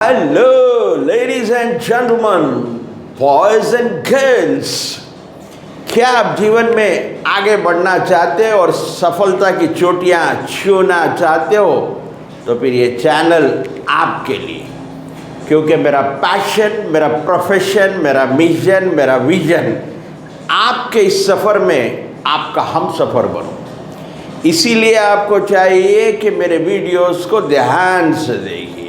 Hello ladies and gentleman, boys and girls, क्या आप जीवन में आगे बढ़ना चाहते हो और सफलता की चोटियां छूना चाहते हो? तो फिर ये चैनल आपके लिए, क्योंकि मेरा पैशन, मेरा प्रोफेशन, मेरा मिशन, मेरा विजन आपके इस सफ़र में आपका हम सफ़र बनो। इसीलिए आपको चाहिए कि मेरे वीडियोस को ध्यान से देखिए,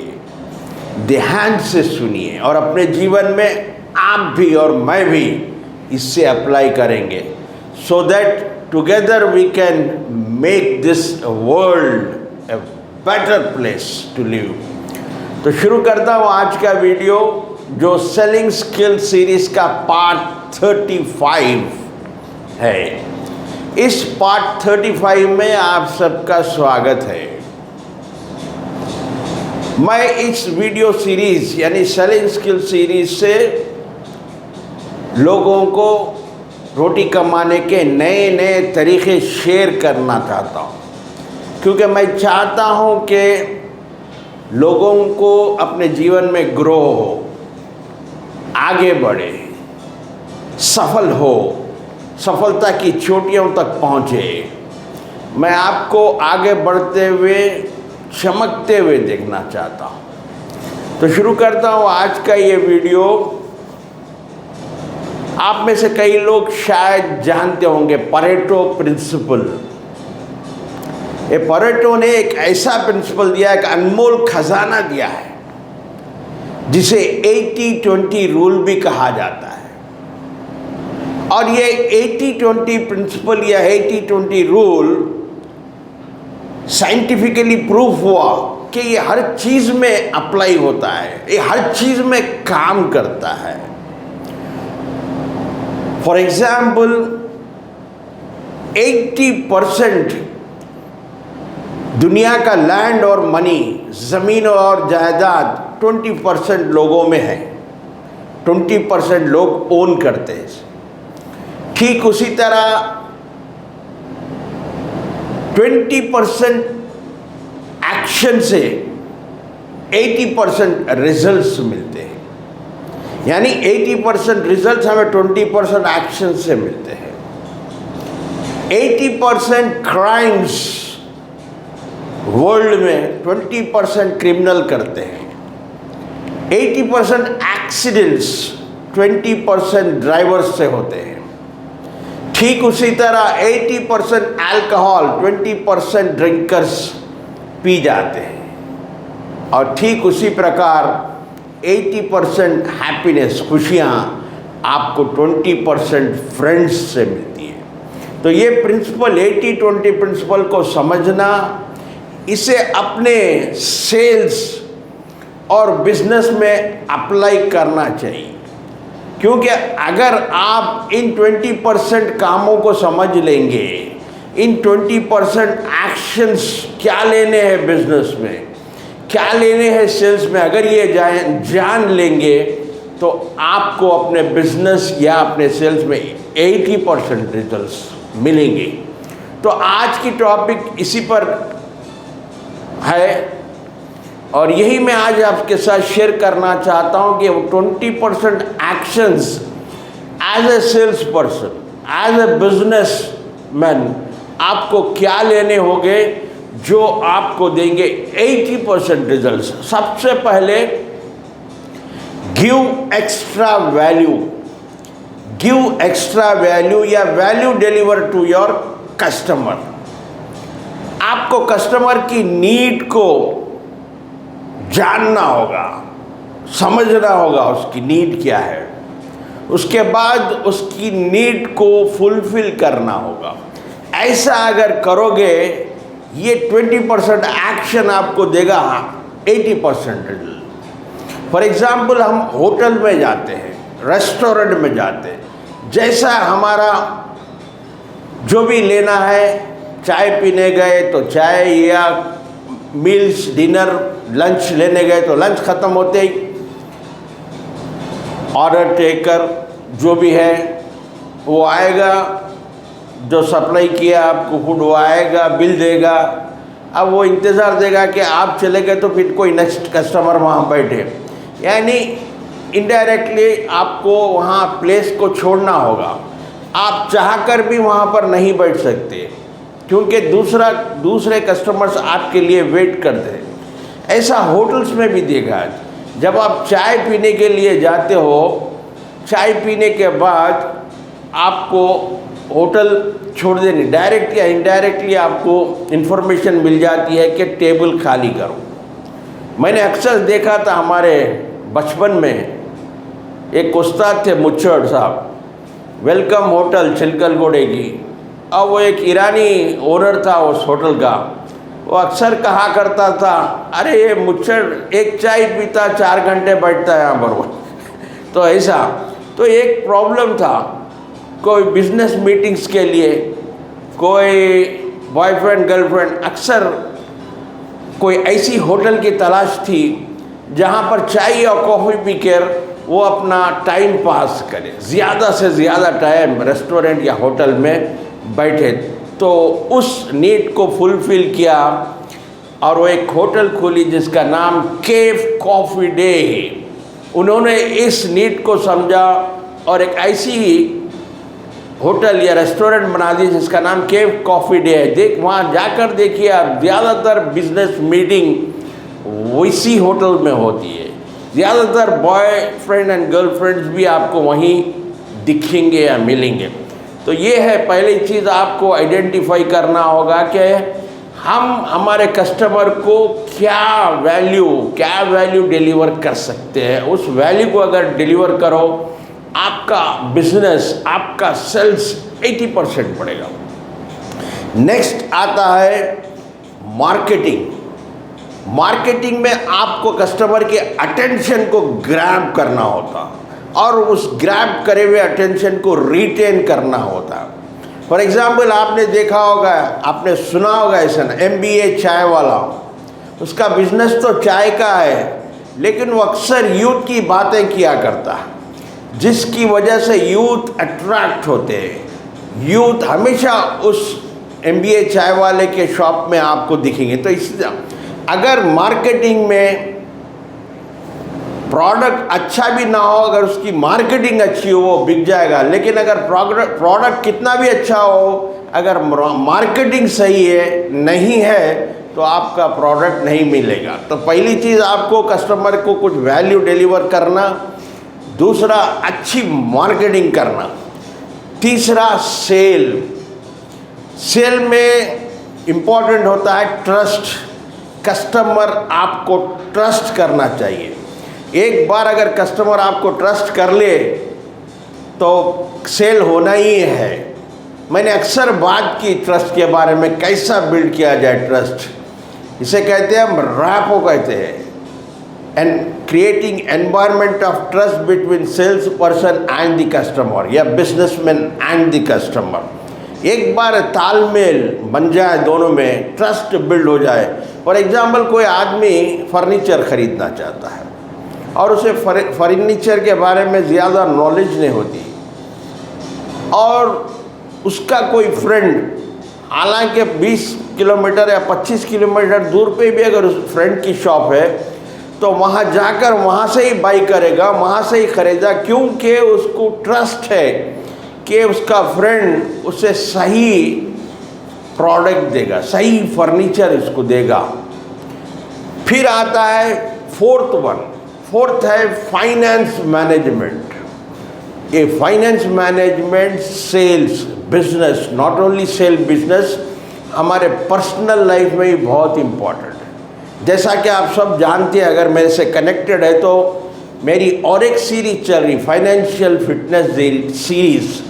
ध्यान से सुनिए और अपने जीवन में आप भी और मैं भी इससे अप्लाई करेंगे, so that together we can make this world a better place to live. तो शुरू करता हूँ आज का वीडियो, जो सेलिंग स्किल सीरीज का पार्ट 35 है। इस पार्ट 35 में आप सबका स्वागत है। मैं इस वीडियो सीरीज यानी सेलिंग स्किल सीरीज से लोगों को रोटी कमाने के नए नए तरीके शेयर करना चाहता हूँ, क्योंकि मैं चाहता हूँ कि लोगों को अपने जीवन में ग्रो हो, आगे बढ़े, सफल हो, सफलता की चोटियों तक पहुँचे। मैं आपको आगे बढ़ते हुए, चमकते हुए देखना चाहता हूँ। तो शुरू करता हूँ आज का ये वीडियो। आप में से कई लोग शायद जानते होंगे परेटो प्रिंसिपल। ये परेटो ने एक ऐसा प्रिंसिपल दिया, एक अनमोल खजाना दिया है, जिसे 80-20 रूल भी कहा जाता है। और ये 80-20 प्रिंसिपल या 80-20 रूल साइंटिफिकली प्रूफ हुआ कि ये हर चीज़ में अप्लाई होता है, ये हर चीज़ में काम करता है। फॉर एग्जाम्पल, 80% दुनिया का लैंड और मनी, ज़मीन और जायदाद 20% लोगों में है, 20% लोग ओन करते हैं। ठीक उसी तरह 20% एक्शन से 80% रिजल्ट्स मिलते हैं। यानी 80% रिजल्ट्स हमें 20% एक्शन से मिलते हैं। 80% क्राइम्स वर्ल्ड में 20% क्रिमिनल करते हैं। 80% एक्सीडेंट्स 20% ड्राइवर्स से होते हैं। ठीक उसी तरह 80% अल्कोहल 20% ड्रिंकर्स पी जाते हैं। और ठीक उसी प्रकार 80% हैप्पीनेस, खुशियाँ आपको 20% फ्रेंड्स से मिलती है। तो ये प्रिंसिपल, 80-20 प्रिंसिपल को समझना, इसे अपने सेल्स और बिजनेस में अप्लाई करना चाहिए। क्योंकि अगर आप इन 20% कामों को समझ लेंगे, इन 20% एक्शंस क्या लेने हैं बिजनेस में, क्या लेने हैं सेल्स में, अगर ये जान लेंगे तो आपको अपने बिजनेस या अपने सेल्स में 80% रिजल्ट्स मिलेंगे। तो आज की टॉपिक इसी पर है और यही मैं आज आपके साथ शेयर करना चाहता हूँ कि 20% actions as a sales person, as a business man, आपको क्या लेने होंगे जो आपको देंगे 80% रिजल्ट्स। सबसे पहले give extra value, give extra value या value deliver to your customer. आपको कस्टमर की नीड को जानना होगा, समझना होगा उसकी नीड क्या है, उसके बाद उसकी नीड को फुलफिल करना होगा। ऐसा अगर करोगे, ये 20% एक्शन आपको देगा 80% रिजल्ट। फॉर एग्जाम्पल, हम होटल में जाते हैं, रेस्टोरेंट में जाते हैं, जैसा हमारा जो भी लेना है, चाय पीने गए तो चाय, या मील्स, डिनर, लंच लेने गए तो लंच ख़त्म होते ही ऑर्डर टेकर जो भी है वो आएगा, जो सप्लाई किया आपको फूड वो आएगा, बिल देगा। अब वो इंतज़ार देगा कि आप चले गए तो फिर कोई नेक्स्ट कस्टमर वहाँ बैठे। यानी इनडायरेक्टली आपको वहाँ प्लेस को छोड़ना होगा। आप चाहकर भी वहाँ पर नहीं बैठ सकते क्योंकि दूसरे कस्टमर्स आपके लिए वेट करते हैं। ऐसा होटल्स में भी देखा है, जब आप चाय पीने के लिए जाते हो, चाय पीने के बाद आपको होटल छोड़ देनी, डायरेक्ट या इनडायरेक्टली आपको इन्फॉर्मेशन मिल जाती है कि टेबल खाली करो। मैंने अक्सर देखा था, हमारे बचपन में एक उस्ताद थे मुच्छड़ साहब, वेलकम होटल चिलकलगोड़े की, और वो एक ईरानी ओनर था उस होटल का। वो अक्सर कहा करता था, अरे ये मुच्छड़ एक चाय पीता 4 घंटे बैठता है यहाँ पर वो। तो ऐसा तो एक प्रॉब्लम था, कोई बिजनेस मीटिंग्स के लिए, कोई बॉयफ्रेंड गर्लफ्रेंड, अक्सर कोई ऐसी होटल की तलाश थी जहाँ पर चाय या कॉफ़ी पीकर वो अपना टाइम पास करे, ज़्यादा से ज़्यादा टाइम रेस्टोरेंट या होटल में बैठे। तो उस नीड को फुलफ़िल किया और वो एक होटल खोली जिसका नाम कैफ कॉफ़ी डे है। उन्होंने इस नीड को समझा और एक ऐसी होटल या रेस्टोरेंट बना दी जिसका नाम कैफ कॉफ़ी डे है। वहाँ जाकर देखिए आप, ज़्यादातर बिजनेस मीटिंग वैसी होटल में होती है। ज़्यादातर बॉयफ्रेंड एंड गर्लफ्रेंड्स भी आपको वहीं दिखेंगे या मिलेंगे। तो ये है पहली चीज़, आपको आइडेंटिफाई करना होगा कि हम हमारे कस्टमर को क्या वैल्यू डिलीवर कर सकते हैं। उस वैल्यू को अगर डिलीवर करो, आपका बिजनेस, आपका सेल्स 80% बढ़ेगा। नेक्स्ट आता है मार्केटिंग। मार्केटिंग में आपको कस्टमर के अटेंशन को ग्रैब करना होता और उस ग्रैब करे हुए अटेंशन को रिटेन करना होता। फॉर एग्जाम्पल, आपने देखा होगा, आपने सुना होगा ऐसा ना, MBA चाय वाला, उसका बिजनेस तो चाय का है, लेकिन वो अक्सर यूथ की बातें किया करता है, जिसकी वजह से यूथ अट्रैक्ट होते हैं। यूथ हमेशा उस MBA चाय वाले के शॉप में आपको दिखेंगे। तो इसलिए अगर मार्केटिंग में प्रोडक्ट अच्छा भी ना हो, अगर उसकी मार्केटिंग अच्छी हो, वो बिक जाएगा। लेकिन अगर प्रोडक्ट कितना भी अच्छा हो, अगर मार्केटिंग सही नहीं है तो आपका प्रोडक्ट नहीं मिलेगा। तो पहली चीज़, आपको कस्टमर को कुछ वैल्यू डिलीवर करना, दूसरा अच्छी मार्केटिंग करना, तीसरा सेल में इम्पॉर्टेंट होता है ट्रस्ट। कस्टमर आपको ट्रस्ट करना चाहिए। एक बार अगर कस्टमर आपको ट्रस्ट कर ले तो सेल होना ही है। मैंने अक्सर बात की ट्रस्ट के बारे में, कैसा बिल्ड किया जाए ट्रस्ट। इसे कहते हैं हम रैपो कहते हैं, and creating environment of trust between sales person and the customer या बिजनेसमैन एंड द कस्टमर। एक बार तालमेल बन जाए, दोनों में ट्रस्ट बिल्ड हो जाए। फॉर एग्जाम्पल, कोई आदमी फर्नीचर खरीदना चाहता है और उसे फर्नीचर के बारे में ज़्यादा नॉलेज नहीं होती, और उसका कोई फ्रेंड, हालांकि 20 किलोमीटर या 25 किलोमीटर दूर पे भी अगर उस फ्रेंड की शॉप है, तो वहाँ जाकर वहाँ से ही बाई करेगा, वहाँ से ही खरीदा, क्योंकि उसको ट्रस्ट है कि उसका फ्रेंड उसे सही प्रोडक्ट देगा, सही फर्नीचर उसको देगा। फिर आता है फोर्थ है फाइनेंस मैनेजमेंट। ये finance management sales business, not only sale business, हमारे पर्सनल लाइफ में ही बहुत इम्पॉर्टेंट है। जैसा कि आप सब जानते हैं, अगर मेरे से कनेक्टेड है तो मेरी और एक सीरीज चल रही, फाइनेंशियल फिटनेस सीरीज़,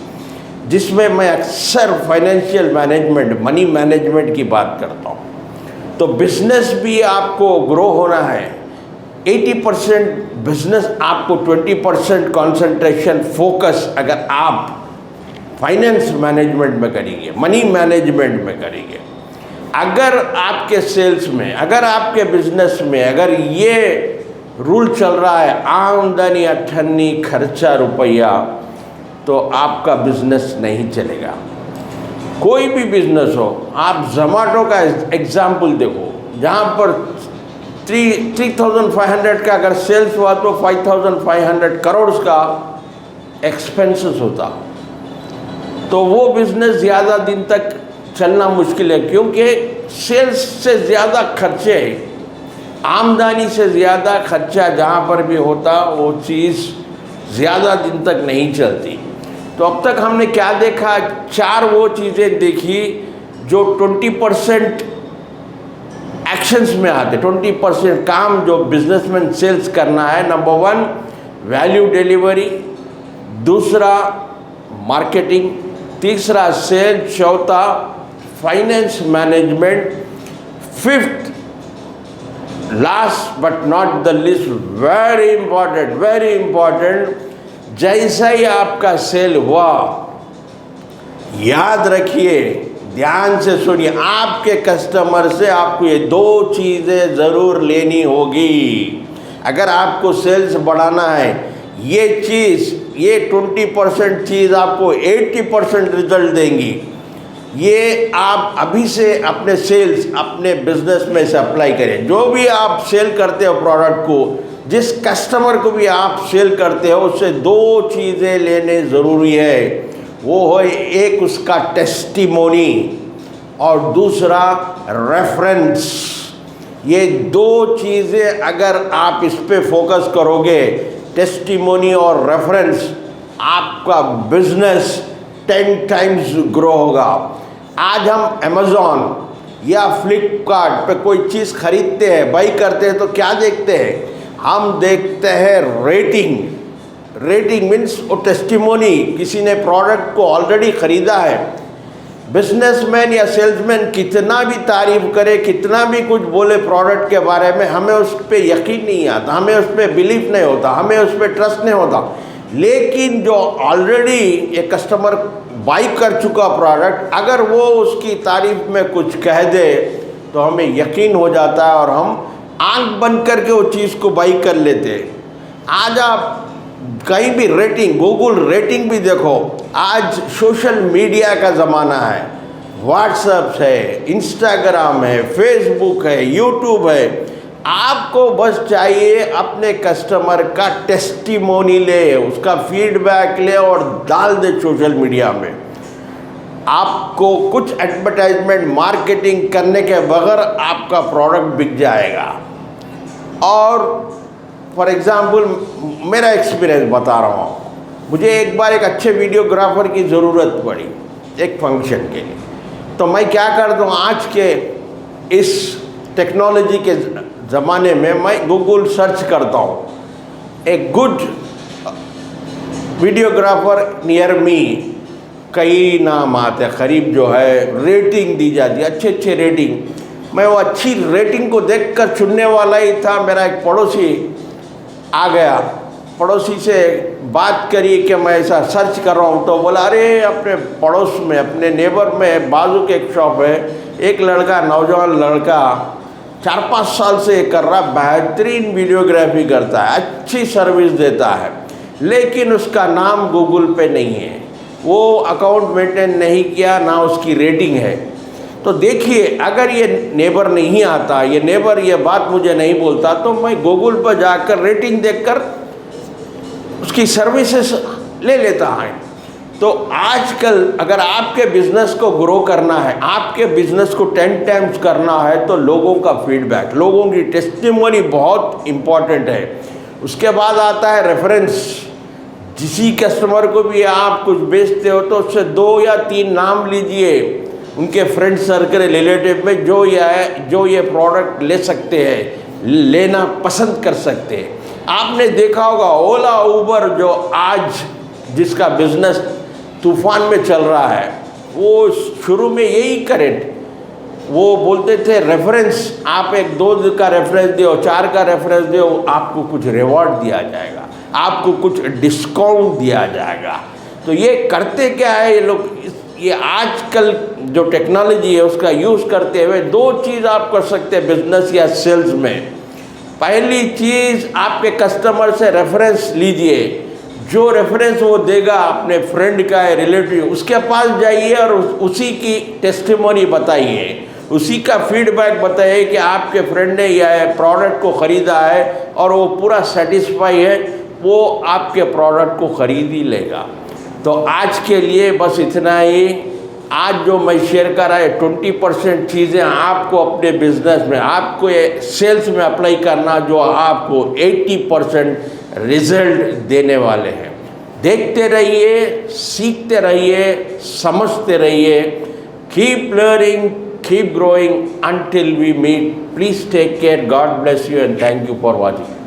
जिसमें मैं अक्सर फाइनेंशियल मैनेजमेंट, मनी मैनेजमेंट की बात करता हूँ। तो बिजनेस भी आपको ग्रो होना है, 80% बिजनेस, आपको 20% कंसंट्रेशन फोकस अगर आप फाइनेंस मैनेजमेंट में करेंगे, मनी मैनेजमेंट में करेंगे, अगर आपके सेल्स में, अगर आपके बिजनेस में अगर ये रूल चल रहा है, आमदनी अठन्नी खर्चा रुपया, तो आपका बिजनेस नहीं चलेगा। कोई भी बिजनेस हो, आप जोमेटो का एग्जाम्पल देखो, जहाँ पर 3,500 का अगर सेल्स हुआ तो 5,500 करोड़ का एक्सपेंसेस होता, तो वो बिजनेस ज़्यादा दिन तक चलना मुश्किल है, क्योंकि सेल्स से ज़्यादा खर्चे, आमदनी से ज़्यादा खर्चा जहाँ पर भी होता वो चीज़ ज़्यादा दिन तक नहीं चलती। तो अब तक हमने क्या देखा, 4 वो चीज़ें देखी जो 20% एक्शंस में आते, 20% काम जो बिजनेसमैन सेल्स करना है। नंबर 1 वैल्यू डिलीवरी, दूसरा मार्केटिंग, तीसरा सेल, चौथा finance management, fifth last but not the list very important, जैसा ही आपका सेल हुआ, याद रखिए, ध्यान से सुनिए, आपके कस्टमर से आपको ये 2 चीज़ें ज़रूर लेनी होगी। अगर आपको सेल्स बढ़ाना है, ये चीज़, ये 20% चीज़ आपको 80% रिजल्ट देंगी। ये आप अभी से अपने सेल्स, अपने बिजनेस में से अप्लाई करें। जो भी आप सेल करते हो प्रोडक्ट को, जिस कस्टमर को भी आप सेल करते हो, उससे 2 चीज़ें लेने ज़रूरी है। वो हो, एक उसका टेस्टिमोनी और दूसरा रेफरेंस। ये 2 चीज़ें अगर आप इस पे फोकस करोगे, टेस्टिमोनी और रेफरेंस, आपका बिजनेस 10 टाइम्स ग्रो होगा। आज हम अमेज़ॉन या फ्लिपकार्ट पे कोई चीज़ खरीदते हैं, बाई करते हैं, तो क्या देखते हैं? हम देखते हैं रेटिंग मीन्स वो टेस्टिमोनी, किसी ने प्रोडक्ट को ऑलरेडी ख़रीदा है। बिजनेसमैन या सेल्समैन कितना भी तारीफ़ करे, कितना भी कुछ बोले प्रोडक्ट के बारे में, हमें उस पर यकीन नहीं आता, हमें उस पर बिलीफ नहीं होता, हमें उस पर ट्रस्ट नहीं होता। लेकिन जो ऑलरेडी एक कस्टमर बाई कर चुका प्रोडक्ट, अगर वो उसकी तारीफ़ में कुछ कह दे तो हमें यकीन हो जाता है और हम आंख बंद करके वो चीज़ को बाई कर लेते हैं। आज आप कहीं भी रेटिंग, गूगल रेटिंग भी देखो। आज सोशल मीडिया का ज़माना है, व्हाट्सएप है, इंस्टाग्राम है, फेसबुक है, यूट्यूब है। आपको बस चाहिए अपने कस्टमर का टेस्टिमोनी ले, उसका फीडबैक ले और डाल दे सोशल मीडिया में। आपको कुछ एडवर्टाइजमेंट मार्केटिंग करने के बगैर आपका प्रोडक्ट बिक जाएगा। और फॉर एग्ज़ाम्पल मेरा एक्सपीरियंस बता रहा हूँ, मुझे एक बार एक अच्छे वीडियोग्राफर की ज़रूरत पड़ी एक फंक्शन के लिए। तो मैं क्या करता हूँ, आज के इस टेक्नोलॉजी के ज़माने में मैं गूगल सर्च करता हूँ, एक गुड वीडियोग्राफर नियर मी, कई नाम आते हैं, करीब जो है रेटिंग दी जाती है, अच्छे रेटिंग। मैं वो अच्छी रेटिंग को देखकर चुनने वाला ही था। मेरा एक पड़ोसी आ गया, पड़ोसी से बात करी कि मैं ऐसा सर्च कर रहा हूँ, तो बोला अरे अपने पड़ोस में, अपने नेबर में बाजू के एक शॉप है, एक लड़का, नौजवान लड़का 4-5 साल से कर रहा, बेहतरीन वीडियोग्राफी करता है, अच्छी सर्विस देता है, लेकिन उसका नाम गूगल पे नहीं है, वो अकाउंट मेंटेन नहीं किया, ना उसकी रेटिंग है। तो देखिए, अगर ये नेबर नहीं आता, ये नेबर ये बात मुझे नहीं बोलता, तो मैं गूगल पर जाकर रेटिंग देखकर उसकी सर्विसेज ले लेता है। तो आजकल अगर आपके बिज़नेस को ग्रो करना है, आपके बिज़नेस को 10 टाइम्स करना है, तो लोगों का फीडबैक, लोगों की टेस्टिमोनी बहुत इम्पॉर्टेंट है। उसके बाद आता है रेफरेंस। जिसी कस्टमर को भी आप कुछ बेचते हो तो उससे 2 या 3 नाम लीजिए उनके फ्रेंड सर्कल, रिलेटिव में, जो ये प्रोडक्ट ले सकते हैं, लेना पसंद कर सकते हैं। आपने देखा होगा ओला, उबर, जो आज जिसका बिजनेस तूफान में चल रहा है, वो शुरू में यही करेंट, वो बोलते थे रेफरेंस, आप 1-2 का रेफरेंस दो, 4 का रेफरेंस दो, आपको कुछ रिवॉर्ड दिया जाएगा, आपको कुछ डिस्काउंट दिया जाएगा। तो ये करते क्या है ये लोग, ये आजकल जो टेक्नोलॉजी है उसका यूज़ करते हुए 2 चीज़ आप कर सकते हैं बिजनेस या सेल्स में। पहली चीज़, आपके कस्टमर से रेफरेंस लीजिए, जो रेफरेंस वो देगा अपने फ्रेंड का है, रिलेटिव, उसके पास जाइए और उसी की टेस्टिमोनी बताइए। उसी का फीडबैक बताइए कि आपके फ्रेंड ने यह प्रोडक्ट को ख़रीदा है और वो पूरा सेटिस्फाई है, वो आपके प्रोडक्ट को ख़रीद ही लेगा। तो आज के लिए बस इतना ही। आज जो मैं शेयर कर रहा है 20% चीज़ें आपको अपने बिजनेस में, आपको सेल्स में अप्लाई करना, जो आपको 80% रिजल्ट देने वाले हैं। देखते रहिए, सीखते रहिए, समझते रहिए। Keep learning, keep growing until we meet. Please take care. God bless you and thank you for watching.